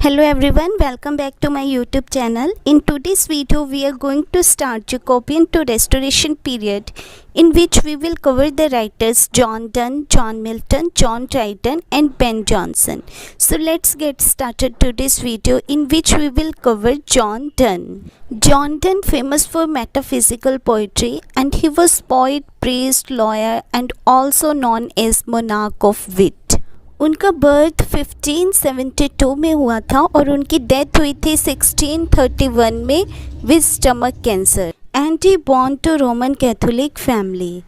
Hello everyone, welcome back to my YouTube channel. In today's video, we are going to start Jacobean to Restoration period, in which we will cover the writers John Donne, John Milton, John Dryden and Ben Jonson. So let's get started today's video, in which we will cover John Donne. John Donne, famous for metaphysical poetry, and he was poet, priest, lawyer and also known as monarch of wit. उनका birth 1572 में हुआ था और उनकी death हुई थी 1631 में with stomach cancer. And he born to Roman Catholic family.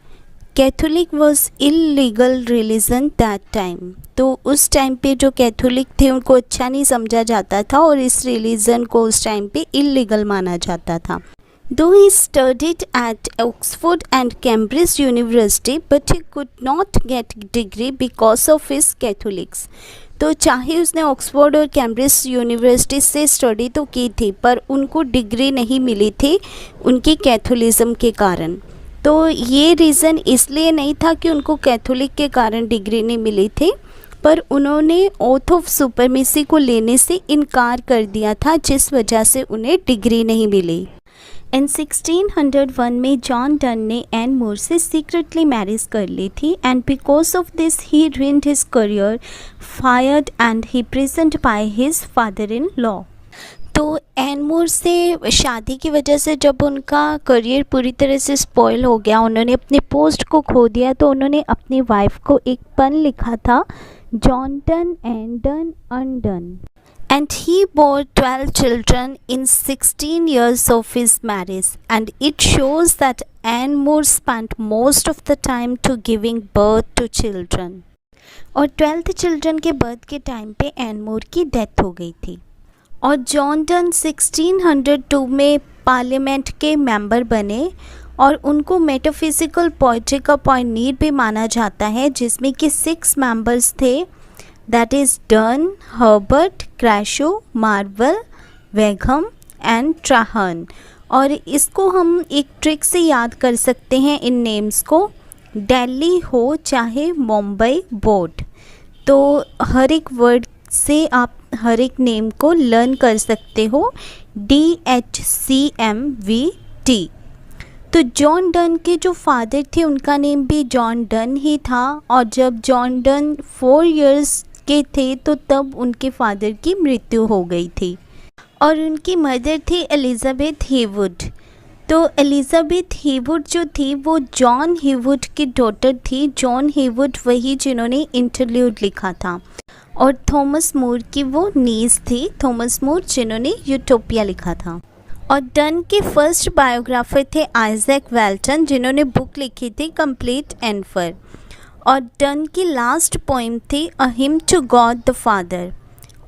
Catholic was illegal religion that time. तो उस टाइम पे जो कैथोलिक थे उनको अच्छा नहीं समझा जाता था और इस रिलीजन को उस टाइम पे इलीगल माना जाता था. Though he studied at Oxford and Cambridge University, but he could not get degree because of his Catholics. तो चाहे उसने ऑक्सफोर्ड और कैम्ब्रिज यूनिवर्सिटी से स्टडी तो की थी पर उनको डिग्री नहीं मिली थी उनकी कैथोलिज्म के कारण. तो ये रीज़न इसलिए नहीं था कि उनको कैथोलिक के कारण डिग्री नहीं मिली थी, पर उन्होंने ओथ ऑफ सुपरमेसी को लेने से इनकार कर दिया था, जिस वजह से उन्हें डिग्री नहीं मिली. इन 1601 में जॉन डन ने एन मूर से सीक्रेटली मैरिज कर ली थी and because of this he ruined his career, fired and he imprisoned by his father-in-law. तो एन मूर से शादी की वजह से जब उनका करियर पूरी तरह से स्पॉइल हो गया, उन्होंने अपने पोस्ट को खो दिया, तो उन्होंने अपनी वाइफ को एक पन लिखा था, John Donne and done undone. And he bore 12 children in 16 years of his marriage, and it shows that Anne Moore spent most of the time to giving birth to children. और 12th children के birth के time पे N मूर की death हो गई थी. और John Donne 1602 में पार्लियामेंट के मेंबर बने और उनको मेटाफिजिकल पोइट्री का पॉइनियर भी माना जाता है, जिसमें कि 6 मेंबर्स थे. That is Donne, Herbert, Crashaw, Marvell, Wagham and Trahan. और इसको हम एक ट्रिक से याद कर सकते हैं इन नेम्स को. दिल्ली हो चाहे मुंबई बोर्ड, तो हर एक वर्ड से आप हर एक नेम को लर्न कर सकते हो. DHCMVT. तो जॉन डन के जो फादर थे उनका नेम भी जॉन डन ही था, और जब जॉन डन 4 इयर्स के थे तो तब उनके फादर की मृत्यु हो गई थी. और उनकी मदर थी एलिज़ाबेथ हेवुड. तो एलिज़ाबेथ हेवुड जो थी वो जॉन हेवुड की डॉटर थी. जॉन हेवुड वही जिन्होंने इंटरल्यूड लिखा था, और थॉमस मूर की वो नीस थी, थॉमस मूर जिन्होंने यूटोपिया लिखा था. और डन के फर्स्ट बायोग्राफर थे आइजैक वेल्टन, जिन्होंने बुक लिखी थी कंप्लीट एनफर. और डन की लास्ट पोइम थी a hymn to God the father.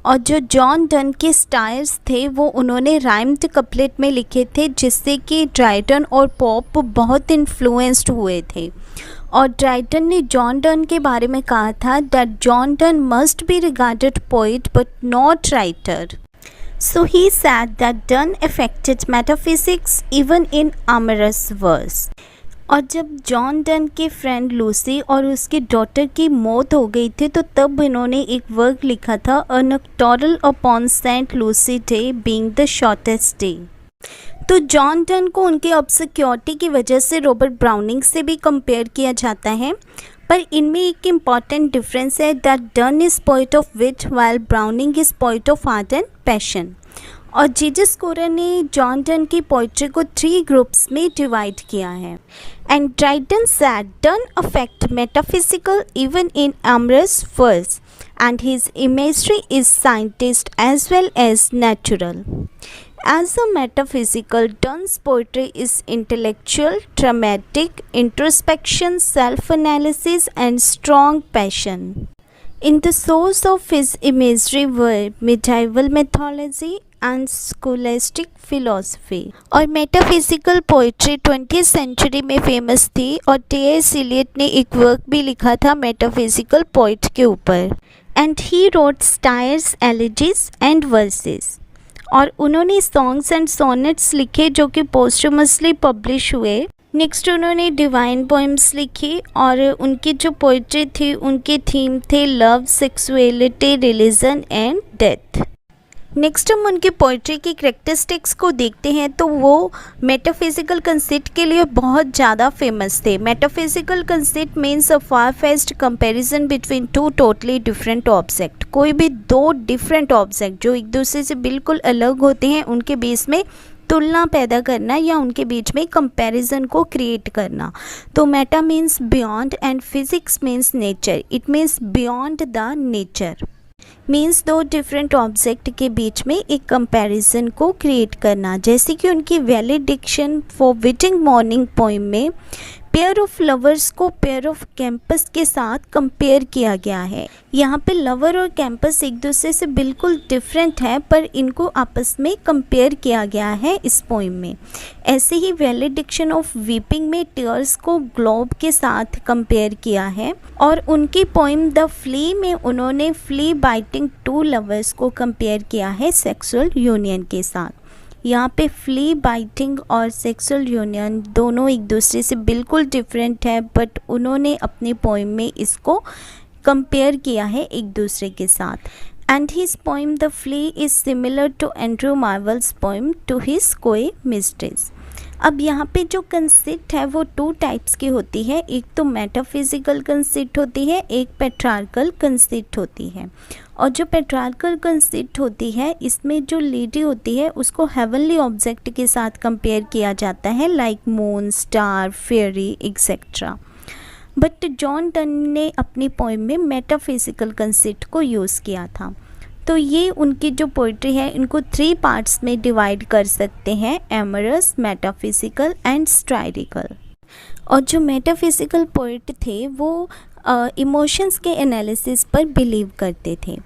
और जो जॉन डन के स्टाइल्स थे वो उन्होंने राइम्ड कपलेट में लिखे थे, जिससे कि ड्राइडन और पॉप बहुत इन्फ्लुएंस्ड हुए थे. और ड्राइडन ने जॉन डन के बारे में कहा था that John Donne must be regarded poet but not writer. So he said that Donne affected metaphysics even in amorous verse. और जब जॉन डन के फ्रेंड लूसी और उसकी डॉटर की मौत हो गई थी, तो तब इन्होंने एक वर्क लिखा था a nocturnal upon saint Lucy day being the shortest day. तो जॉन डन को उनके ऑब्सक्योरिटी की वजह से रॉबर्ट ब्राउनिंग से भी कंपेयर किया जाता है, पर इनमें एक इम्पॉर्टेंट डिफरेंस है that Donne is poet of wit while Browning is poet of art and passion. और जीजे स्कोरर ने जॉन डन की पोइट्री को 3 ग्रुप्स में डिवाइड किया है. And Dryden sad done affect metaphysical even in amorous verse, and his imagery is scientist as well as natural. As a metaphysical, Donne's poetry is intellectual, dramatic, introspection, self-analysis and strong passion. In the source of his imagery were medieval mythology and scholastic philosophy. और metaphysical poetry 20th century में famous थी, और T.S. Eliot ने एक work भी लिखा था metaphysical poet के ऊपर. And he wrote styles, elegies and verses. और उन्होंने सॉन्ग्स एंड सोनेट्स लिखे जो कि पोस्टमसली पब्लिश हुए. नेक्स्ट उन्होंने डिवाइन पोएम्स लिखी, और उनकी जो पोइट्री थी उनके थीम थे love, sexuality, religion and death. Next हम उनकी पोइट्री की करेक्टरिस्टिक्स को देखते हैं तो वो मेटाफिजिकल कंसेप्ट के लिए बहुत ज़्यादा फेमस थे। मेटाफिजिकल कंसेप्ट मीन्स अ फार fest comparison between two totally different object. कोई भी दो डिफरेंट ऑब्जेक्ट जो एक दूसरे से बिल्कुल अलग होते हैं उनके बीच में तुलना पैदा करना या उनके बीच में कंपैरिजन को क्रिएट करना। तो Meta means beyond and physics means nature. It means beyond the nature means दो डिफरेंट ऑब्जेक्ट के बीच में एक कंपैरिजन को क्रिएट करना। जैसे कि उनकी वैलिडिक्शन फॉर विटिंग मॉर्निंग पोइम में पेयर ऑफ लवर्स को पेयर ऑफ कैंपस के साथ कंपेयर किया गया है। यहाँ पे लवर और कैंपस एक दूसरे से बिल्कुल डिफरेंट है पर इनको आपस में कंपेयर किया गया है इस पोइम में। ऐसे ही वैलिडिक्शन ऑफ वीपिंग में टीयर्स को ग्लोब के साथ कंपेयर किया है और उनकी पोइम द फ्ली में उन्होंने फ्ली बाइटिंग टू लवर्स को कंपेयर किया है सेक्सुअल यूनियन के साथ। यहाँ पे फ्ली बाइटिंग और सेक्सुअल यूनियन दोनों एक दूसरे से बिल्कुल डिफरेंट है बट उन्होंने अपनी पोइम में इसको कंपेयर किया है एक दूसरे के साथ। And his poem the flea is similar to Andrew Marvell's poem to his coy mistress. अब यहाँ पे जो कंसेप्ट है वो टू टाइप्स की होती है, एक तो मेटाफिजिकल कंसेप्ट होती है, एक पेट्रार्कल कंसेप्ट होती है। और जो पेट्रार्कल कंसेप्ट होती है इसमें जो लेडी होती है उसको हेवनली ऑब्जेक्ट के साथ कंपेयर किया जाता है like moon, star, fairy etcetera. But John Donne ने अपनी पोइम में मेटाफिजिकल कंसेप्ट को यूज़ किया था। तो ये उनकी जो पोइट्री है इनको 3 पार्ट्स में डिवाइड कर सकते हैं, एमरस, मेटाफिजिकल एंड स्टाइरिकल। और जो मेटाफिजिकल पोइट थे वो इमोशंस के एनालिसिस पर बिलीव करते थे।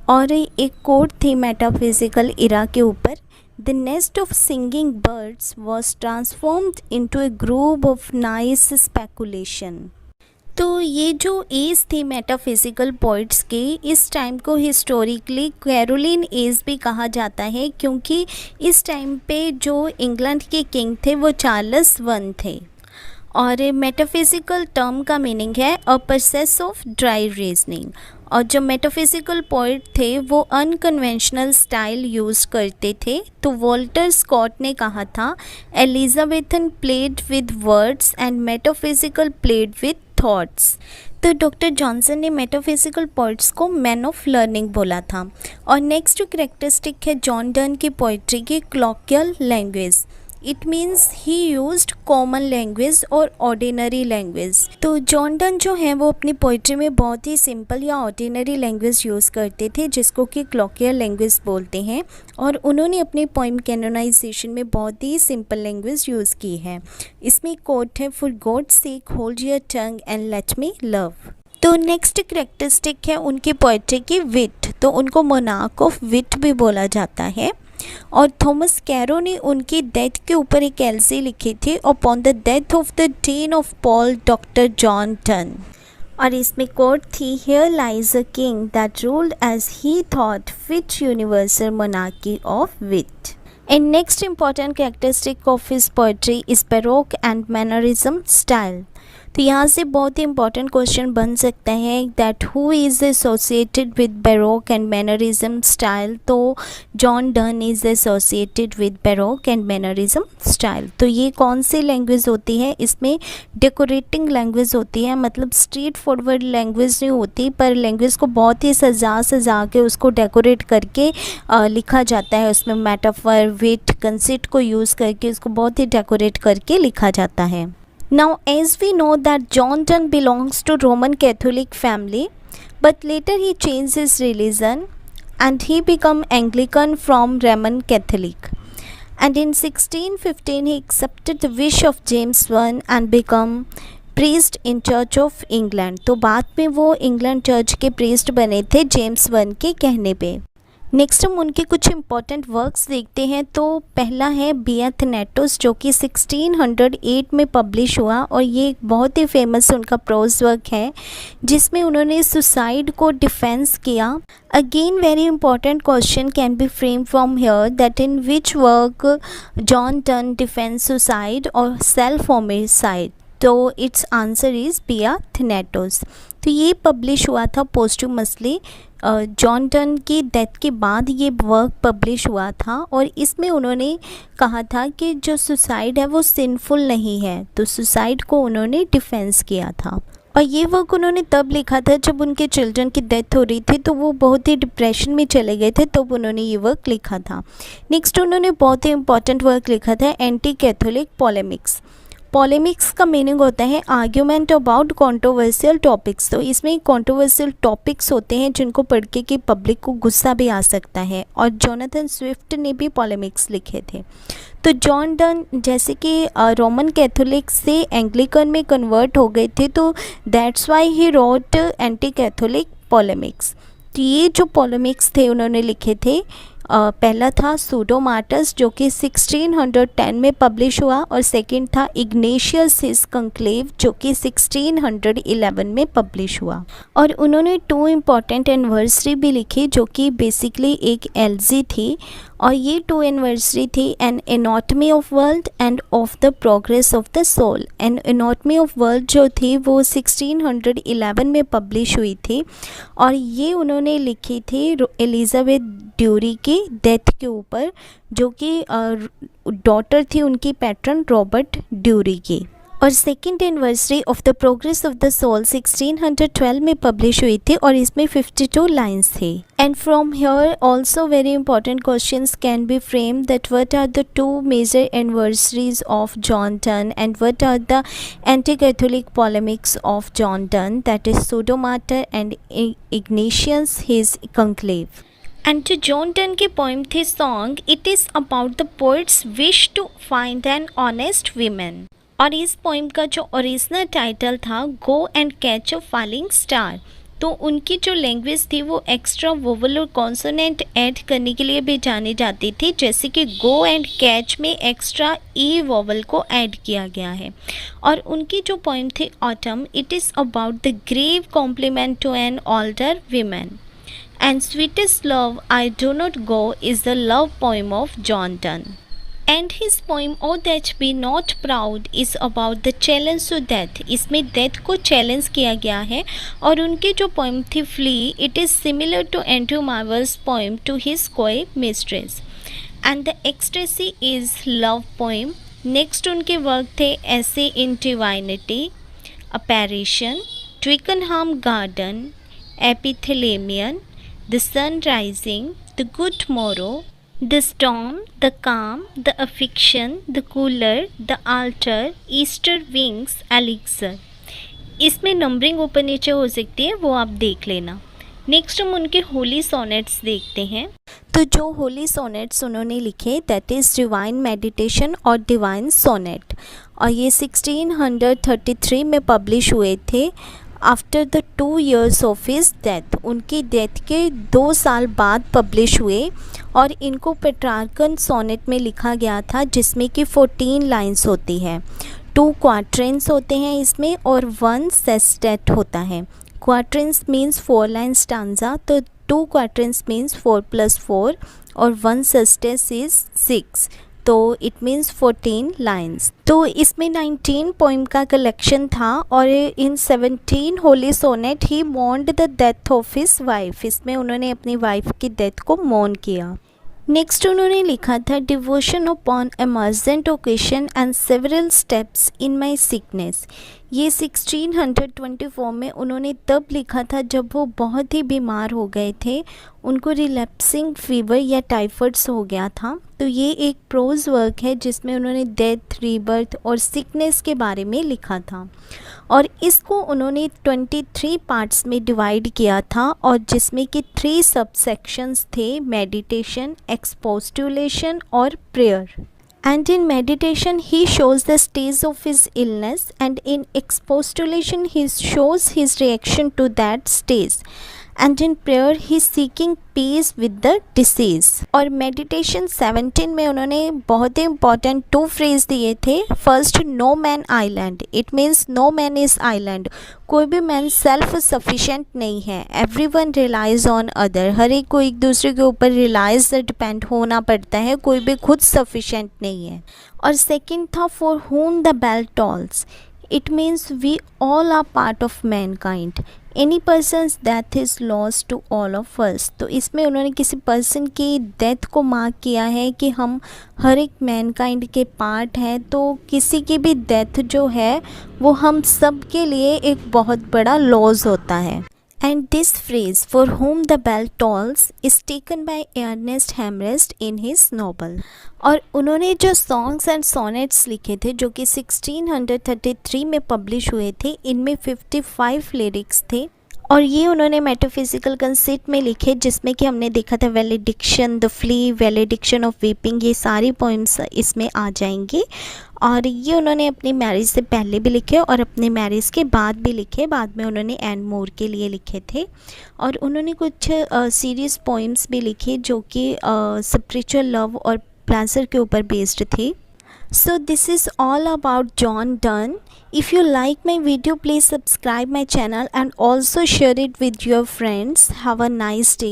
और एक कोट थी मेटाफिजिकल इरा के ऊपर, the nest of singing birds was transformed into A group of nice speculation. तो ये जो एज थी मेटाफिजिकल पोइट्स के, इस टाइम को हिस्टोरिकली कैरोलिन एज भी कहा जाता है क्योंकि इस टाइम पे जो इंग्लैंड के किंग थे वो चार्ल्स वन थे। और मेटाफिजिकल टर्म का मीनिंग है a process of dry reasoning. और जो मेटाफिजिकल पोइट थे वो अनकन्वेंशनल स्टाइल यूज़ करते थे। तो वॉल्टर स्कॉट ने कहा था Elizabethan played with words and metaphysical played with thoughts. तो डॉक्टर जॉनसन ने मेटाफिजिकल पोइट्स को मैन ऑफ लर्निंग बोला था। और नेक्स्ट जो करेक्टरिस्टिक है जॉन डन की पोइट्री की, क्लॉकियल language. It means he used common language और ऑर्डिनरी लैंग्वेज। तो जॉन डन जो है वो अपनी पोइट्री में बहुत ही सिंपल या ऑर्डिनरी लैंग्वेज यूज़ करते थे जिसको कि क्लॉकियल लैंग्वेज बोलते हैं। और उन्होंने अपनी पोइम कैनोनाइजेशन में बहुत ही सिंपल लैंग्वेज यूज़ की है। इसमें कोट है, for God's sake hold your tongue and let me love. तो नेक्स्ट करेक्टरिस्टिक है उनकी पोइट्री की विट। तो उनको मोनार्क ऑफ विट भी बोला जाता है। और थॉमस कैरो ने उनकी डेथ के ऊपर एक एल्सी लिखी थी, upon the death of the dean of Paul doctor John Donne. और इसमें कोट थी, here lies a king that ruled as he thought fit universal monarchy of wit. And next important characteristic of his poetry is baroque and mannerism style. तो यहाँ से बहुत ही important question बन सकता है that who is associated with baroque and mannerism style. तो John Donne is associated with baroque and mannerism style. तो ये कौन सी लैंग्वेज होती है, इसमें डेकोरेटिंग लैंग्वेज होती है, मतलब स्ट्रेट फॉरवर्ड लैंग्वेज नहीं होती पर लैंग्वेज को बहुत ही सजा के उसको डेकोरेट करके लिखा जाता है। उसमें मेटाफर, विट, कंसेप्ट को यूज़ करके उसको बहुत ही डेकोरेट करके लिखा जाता है। Now, as we know that John Donne belongs to Roman Catholic family, but later he changed his religion and he became Anglican from Roman Catholic. And in 1615 he accepted the wish of James I and became priest in Church of England. तो बाद में वो England church के priest बने थे James one के कहने पे। नेक्स्ट हम उनके कुछ इंपॉर्टेंट वर्क्स देखते हैं। तो पहला है बिया थैनेटोस जो कि 1608 में पब्लिश हुआ और ये एक बहुत ही फेमस उनका प्रोज वर्क है जिसमें उन्होंने सुसाइड को डिफेंस किया। Again very important question can be frame from here that in which work John Donne defence suicide और सेल्फ होमिसाइड। तो इट्स आंसर इज़ बिया थैनेटोस। तो ये पब्लिश हुआ था पोस्टुमसली जॉन डन की डेथ के बाद ये वर्क पब्लिश हुआ था और इसमें उन्होंने कहा था कि जो सुसाइड है वो सिंफुल नहीं है, तो सुसाइड को उन्होंने डिफेंस किया था। और ये वर्क उन्होंने तब लिखा था जब उनके चिल्ड्रन की डेथ हो रही थी, तो वो बहुत ही डिप्रेशन में चले गए थे, तब उन्होंने ये वर्क लिखा था। नेक्स्ट उन्होंने बहुत ही इंपॉर्टेंट वर्क लिखा था एंटी कैथोलिक पॉलेमिक्स। पॉलेमिक्स का मीनिंग होता है आर्ग्यूमेंट अबाउट कंट्रोवर्शियल टॉपिक्स। तो इसमें कंट्रोवर्शियल टॉपिक्स होते हैं जिनको पढ़ के कि पब्लिक को गुस्सा भी आ सकता है, और जोनाथन स्विफ्ट ने भी पॉलेमिक्स लिखे थे। तो जॉन डन जैसे कि रोमन कैथोलिक से एंग्लिकन में कन्वर्ट हो गए थे, तो that's why he wrote anti Catholic polemics. तो ये जो पॉलेमिक्स थे उन्होंने लिखे थे, पहला था सूडोमार्टस जो कि 1610 में पब्लिश हुआ, और सेकंड था इग्नेशियस हिज कंक्लेव जो कि 1611 में पब्लिश हुआ। और उन्होंने 2 इम्पॉर्टेंट एनिवर्सरी भी लिखी जो कि बेसिकली एक एलजी थी, और ये 2 एनिवर्सरी थी an anatomy of world and of the progress of the soul. An anatomy of world जो थी वो 1611 में पब्लिश हुई थी, और ये उन्होंने लिखी थी एलिजाबेथ ड्यूरी की डेथ के ऊपर, जो कि डॉटर थी उनकी पैट्रन रॉबर्ट ड्यूरी की। और second anniversary of the progress of the soul 1612 में पब्लिश हुई थी, और इसमें 52 लाइन्स थे। And from here also very important questions can be frame that what are the 2 major anniversaries of John Donne and what are the anti Catholic polemics of John Donne, that is pseudo martyr and Ignatius his conclave. And जो John Donne के poem थे song, it is about the poet's wish to find an honest women. और इस poem का जो original title था go and catch a falling star. तो उनकी जो लैंग्वेज थी वो एक्स्ट्रा वोवल और कॉन्सोनेंट ऐड करने के लिए भी जानी जाती थी, जैसे कि गो एंड कैच में एक्स्ट्रा ई वोवल को ऐड किया गया है। और उनकी जो पोइम थी autumn, it is about the grave compliment to an older women. And sweetest love I do not go is the love poem of John Donne. And his poem Oh That Be Not Proud is about the challenge to death. इसमें death को challenge किया गया है। और उनकी जो poem थी Flee, it is similar to Andrew Marvel's poem to his coy mistress. And the ecstasy is love poem. Next उनके वर्क थे Essay in Divinity, Apparition, Twickenham Garden, Epithalamion, The Sun Rising, The Good Morrow, The Storm, The Calm, The Affliction, The Cooler, The Altar, Easter Wings, Elixir। इसमें numbering ऊपर नीचे हो सकती है, वो आप देख लेना। नेक्स्ट हम उनके होली सोनेट्स देखते हैं। तो जो होली सोनेट्स उन्होंने लिखे दैट इज़ डिवाइन मेडिटेशन और डिवाइन सोनेट, और ये 1633 में पब्लिश हुए थे after the 2 years of his death. उनकी डेथ के 2 साल बाद पब्लिश हुए, और इनको पेट्रार्कन सोनेट में लिखा गया था, जिसमें कि 14 लाइन्स होती है, 2 क्वाट्रेंस होते हैं इसमें, और 1 सेस्टेट होता है। क्वाट्रेंस मीन्स 4 लाइन स्टांजा, तो 2 क्वाट्रेंस मीन्स 4 + 4, और 1 सेस्टेस इज 6, तो इट मीन्स 14 लाइन्स। तो इसमें 19 पोइम का कलेक्शन था, और in 17 holy sonnet he mourned the death of his wife. इसमें उन्होंने अपनी वाइफ की डेथ को मोर्न किया। नेक्स्ट उन्होंने लिखा था devotion upon emergent occasion and several steps in my sickness. ये 1624 में उन्होंने तब लिखा था जब वो बहुत ही बीमार हो गए थे, उनको रिलैप्सिंग फीवर या टाइफाइड्स हो गया था। तो ये एक प्रोज वर्क है जिसमें उन्होंने डेथ, रीबर्थ और सिकनेस के बारे में लिखा था, और इसको उन्होंने 23 पार्ट्स में डिवाइड किया था, और जिसमें कि 3 सबसेक्शंस थे, मेडिटेशन, एक्सपोस्टुलेशन और prayer. And in meditation he shows the stage of his illness, and in expostulation he shows his reaction to that stage, and in prayer he is seeking peace with the disease। और meditation 17 में उन्होंने बहुत ही important 2 phrase दिए थे। First, no man island, it means no man is island, कोई भी man self sufficient नहीं है, everyone relies on other, हर एक को एक दूसरे के ऊपर रिलाइज डिपेंड होना पड़ता है, कोई भी खुद सफिशेंट नहीं है। और सेकंड था for whom the bell tolls, it means we all are part of mankind. Any person's death is loss to all of us. तो इसमें उन्होंने किसी पर्सन की डेथ को मार्क किया है कि हम हर एक मैनकाइंड के पार्ट हैं, तो किसी की भी डेथ जो है वो हम सब के लिए एक बहुत बड़ा लॉस होता है. And this phrase, for whom the bell tolls, is taken by Ernest Hemingway in his novel. और उन्होंने जो सॉन्ग्स एंड सोनेट्स लिखे थे जो कि 1633 में पब्लिश हुए थे, इनमें 55 लिरिक्स थे और ये उन्होंने मेटाफिजिकल कंसेप्ट में लिखे, जिसमें कि हमने देखा था वैलेडिक्शन, द फ्ली, वैलेडिक्शन ऑफ वीपिंग, ये सारी पॉइंट्स इसमें आ जाएंगे. और ये उन्होंने अपनी मैरिज से पहले भी लिखे और अपने मैरिज के बाद भी लिखे. बाद में उन्होंने एंड मोर के लिए लिखे थे. और उन्होंने कुछ सीरियस पोइम्स भी लिखे जो कि स्पिरिचुअल लव और प्लेजर के ऊपर बेस्ड थे. So this is all about John Donne. If you like my video, please subscribe my channel and also share it with your friends. Have a nice day.